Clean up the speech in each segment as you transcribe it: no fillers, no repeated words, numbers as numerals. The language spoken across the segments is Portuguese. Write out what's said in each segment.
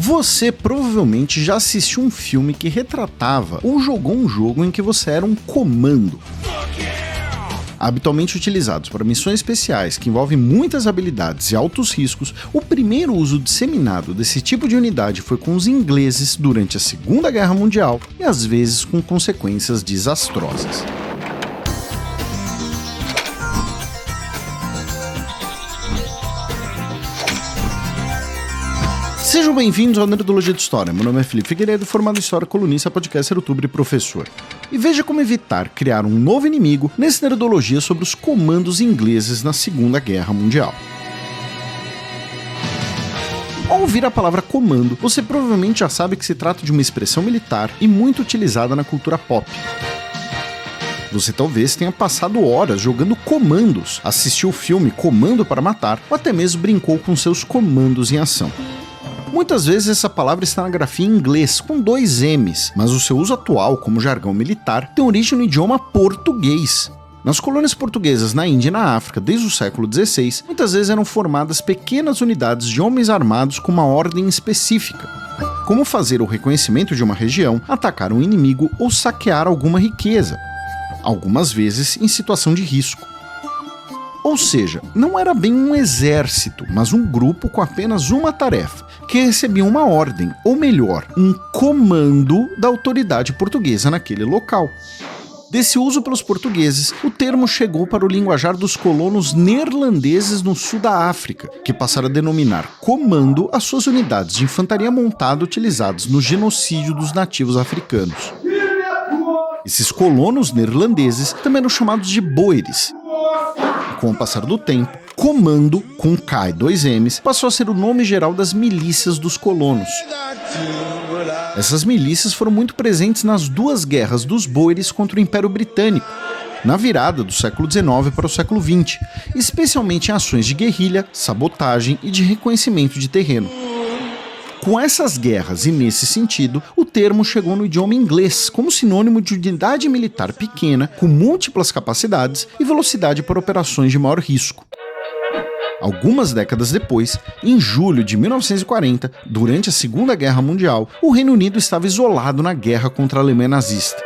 Você provavelmente já assistiu um filme que retratava ou jogou um jogo em que você era um comando. Habitualmente utilizados para missões especiais que envolvem muitas habilidades e altos riscos, o primeiro uso disseminado desse tipo de unidade foi com os ingleses durante a Segunda Guerra Mundial e às vezes com consequências desastrosas. Sejam bem-vindos ao Nerdologia de História. Meu nome é Felipe Figueiredo, formado em História, colunista, podcaster, youtuber e professor. E veja como evitar criar um novo inimigo nesse Nerdologia sobre os comandos ingleses na Segunda Guerra Mundial. Ao ouvir a palavra comando, você provavelmente já sabe que se trata de uma expressão militar e muito utilizada na cultura pop. Você talvez tenha passado horas jogando comandos, assistiu o filme Comando para Matar ou até mesmo brincou com seus comandos em ação. Muitas vezes essa palavra está na grafia em inglês, com 2 M's, mas o seu uso atual como jargão militar tem origem no idioma português. Nas colônias portuguesas na Índia e na África, desde o século XVI, muitas vezes eram formadas pequenas unidades de homens armados com uma ordem específica, como fazer o reconhecimento de uma região, atacar um inimigo ou saquear alguma riqueza, algumas vezes em situação de risco. Ou seja, não era bem um exército, mas um grupo com apenas uma tarefa, que recebia uma ordem, ou melhor, um comando da autoridade portuguesa naquele local. Desse uso pelos portugueses, o termo chegou para o linguajar dos colonos neerlandeses no sul da África, que passaram a denominar comando as suas unidades de infantaria montada utilizadas no genocídio dos nativos africanos. Esses colonos neerlandeses também eram chamados de boeres. Com o passar do tempo, comando, com K e 2 M's, passou a ser o nome geral das milícias dos colonos. Essas milícias foram muito presentes nas 2 guerras dos boeres contra o Império Britânico, na virada do século XIX para o século XX, especialmente em ações de guerrilha, sabotagem e de reconhecimento de terreno. Com essas guerras e nesse sentido, o termo chegou no idioma inglês como sinônimo de unidade militar pequena, com múltiplas capacidades e velocidade para operações de maior risco. Algumas décadas depois, em julho de 1940, durante a Segunda Guerra Mundial, o Reino Unido estava isolado na guerra contra a Alemanha nazista.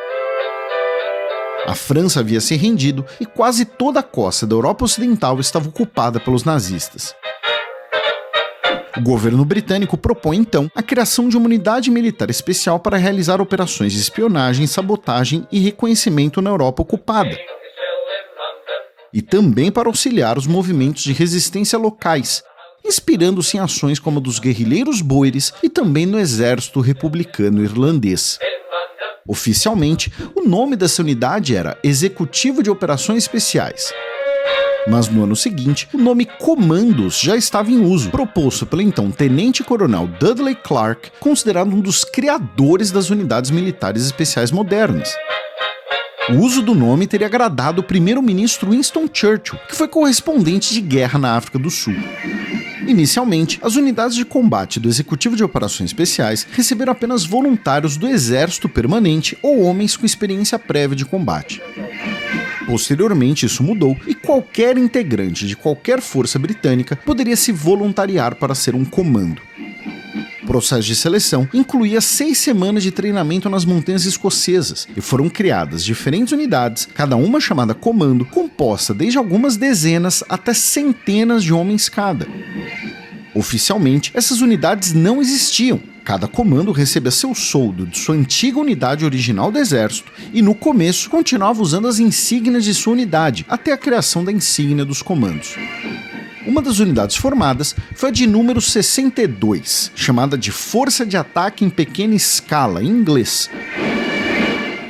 A França havia se rendido e quase toda a costa da Europa Ocidental estava ocupada pelos nazistas. O governo britânico propõe, então, a criação de uma unidade militar especial para realizar operações de espionagem, sabotagem e reconhecimento na Europa ocupada. E também para auxiliar os movimentos de resistência locais, inspirando-se em ações como a dos guerrilheiros boeres e também no exército republicano irlandês. Oficialmente, o nome dessa unidade era Executivo de Operações Especiais. Mas no ano seguinte, o nome Comandos já estava em uso, proposto pelo então tenente-coronel Dudley Clark, considerado um dos criadores das unidades militares especiais modernas. O uso do nome teria agradado o primeiro-ministro Winston Churchill, que foi correspondente de guerra na África do Sul. Inicialmente, as unidades de combate do Executivo de Operações Especiais receberam apenas voluntários do Exército Permanente ou homens com experiência prévia de combate. Posteriormente, isso mudou e qualquer integrante de qualquer força britânica poderia se voluntariar para ser um comando. O processo de seleção incluía 6 semanas de treinamento nas montanhas escocesas e foram criadas diferentes unidades, cada uma chamada comando, composta desde algumas dezenas até centenas de homens cada. Oficialmente, essas unidades não existiam. Cada comando recebia seu soldo de sua antiga unidade original do exército e, no começo, continuava usando as insígnias de sua unidade, até a criação da insígnia dos comandos. Uma das unidades formadas foi a de número 62, chamada de Força de Ataque em Pequena Escala, em inglês.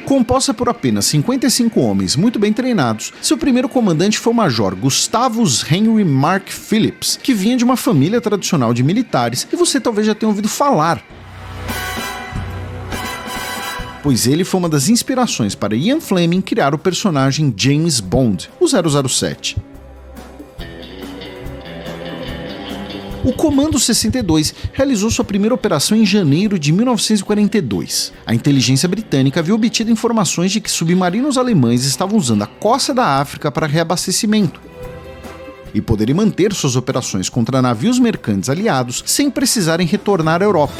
Composta por apenas 55 homens muito bem treinados, seu primeiro comandante foi o Major Gustavus Henry Mark Phillips, que vinha de uma família tradicional de militares que você talvez já tenha ouvido falar, pois ele foi uma das inspirações para Ian Fleming criar o personagem James Bond, o 007. O Comando 62 realizou sua primeira operação em janeiro de 1942. A inteligência britânica havia obtido informações de que submarinos alemães estavam usando a costa da África para reabastecimento. e poderem manter suas operações contra navios mercantes aliados sem precisarem retornar à Europa.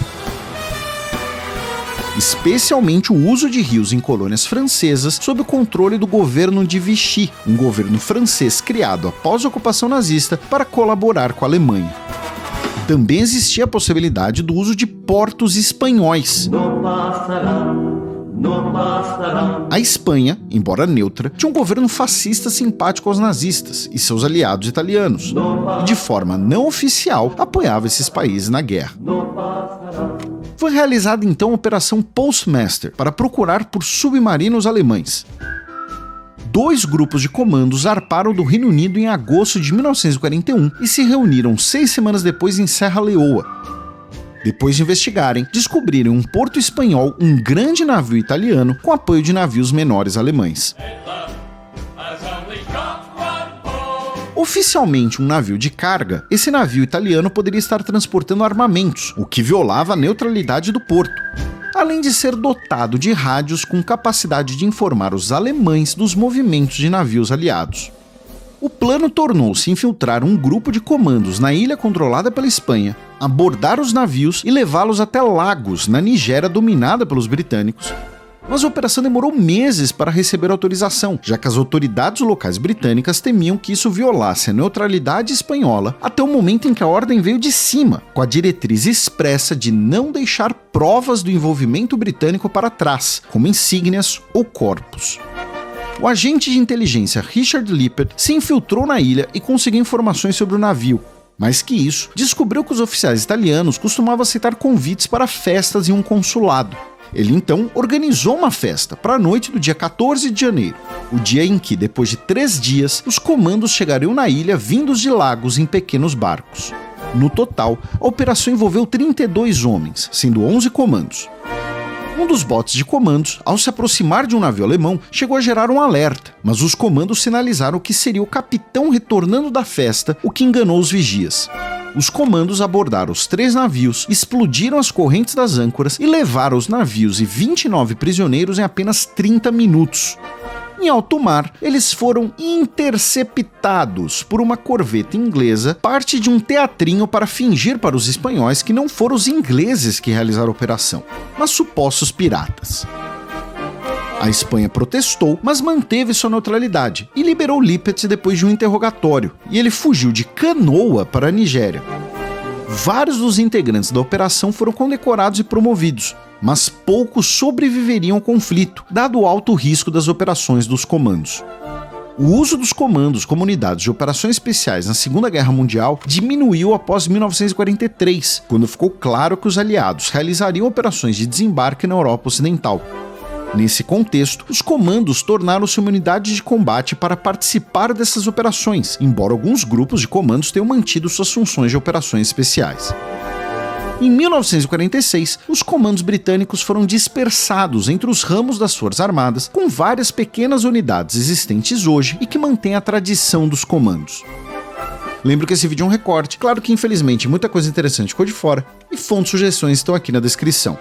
Especialmente o uso de rios em colônias francesas sob o controle do governo de Vichy, um governo francês criado após a ocupação nazista para colaborar com a Alemanha. Também existia a possibilidade do uso de portos espanhóis. A Espanha, embora neutra, tinha um governo fascista simpático aos nazistas e seus aliados italianos, e de forma não oficial apoiava esses países na guerra. Foi realizada então a Operação Postmaster para procurar por submarinos alemães. 2 grupos de comandos zarparam do Reino Unido em agosto de 1941 e se reuniram 6 semanas depois em Serra Leoa. Depois de investigarem, descobriram em um porto espanhol um grande navio italiano com apoio de navios menores alemães. Oficialmente um navio de carga, esse navio italiano poderia estar transportando armamentos, o que violava a neutralidade do porto, além de ser dotado de rádios com capacidade de informar os alemães dos movimentos de navios aliados. O plano tornou-se infiltrar um grupo de comandos na ilha controlada pela Espanha, abordar os navios e levá-los até Lagos, na Nigéria dominada pelos britânicos. Mas a operação demorou meses para receber autorização, já que as autoridades locais britânicas temiam que isso violasse a neutralidade espanhola até o momento em que a ordem veio de cima, com a diretriz expressa de não deixar provas do envolvimento britânico para trás, como insígnias ou corpos. O agente de inteligência Richard Lippert se infiltrou na ilha e conseguiu informações sobre o navio. Mais que isso, descobriu que os oficiais italianos costumavam aceitar convites para festas em um consulado. Ele então organizou uma festa para a noite do dia 14 de janeiro, o dia em que, depois de 3 dias, os comandos chegariam na ilha vindos de Lagos em pequenos barcos. No total, a operação envolveu 32 homens, sendo 11 comandos. Um dos botes de comandos, ao se aproximar de um navio alemão, chegou a gerar um alerta, mas os comandos sinalizaram que seria o capitão retornando da festa, o que enganou os vigias. Os comandos abordaram os 3 navios, explodiram as correntes das âncoras e levaram os navios e 29 prisioneiros em apenas 30 minutos. Em alto mar, eles foram interceptados por uma corveta inglesa, parte de um teatrinho para fingir para os espanhóis que não foram os ingleses que realizaram a operação, mas supostos piratas. A Espanha protestou, mas manteve sua neutralidade e liberou Lippert depois de um interrogatório, e ele fugiu de canoa para a Nigéria. Vários dos integrantes da operação foram condecorados e promovidos, mas poucos sobreviveriam ao conflito, dado o alto risco das operações dos comandos. O uso dos comandos como unidades de operações especiais na Segunda Guerra Mundial diminuiu após 1943, quando ficou claro que os aliados realizariam operações de desembarque na Europa Ocidental. Nesse contexto, os comandos tornaram-se uma unidade de combate para participar dessas operações, embora alguns grupos de comandos tenham mantido suas funções de operações especiais. Em 1946, os comandos britânicos foram dispersados entre os ramos das Forças Armadas, com várias pequenas unidades existentes hoje e que mantêm a tradição dos comandos. Lembro que esse vídeo é um recorte, claro que infelizmente muita coisa interessante ficou de fora, e fontes e sugestões estão aqui na descrição.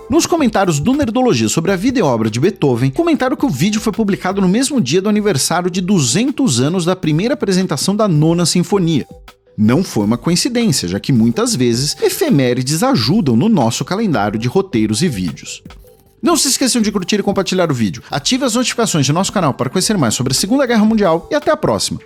Nos comentários do Nerdologia sobre a vida e obra de Beethoven, comentaram que o vídeo foi publicado no mesmo dia do aniversário de 200 anos da primeira apresentação da Nona Sinfonia. Não foi uma coincidência, já que muitas vezes efemérides ajudam no nosso calendário de roteiros e vídeos. Não se esqueçam de curtir e compartilhar o vídeo, ative as notificações do nosso canal para conhecer mais sobre a Segunda Guerra Mundial e até a próxima!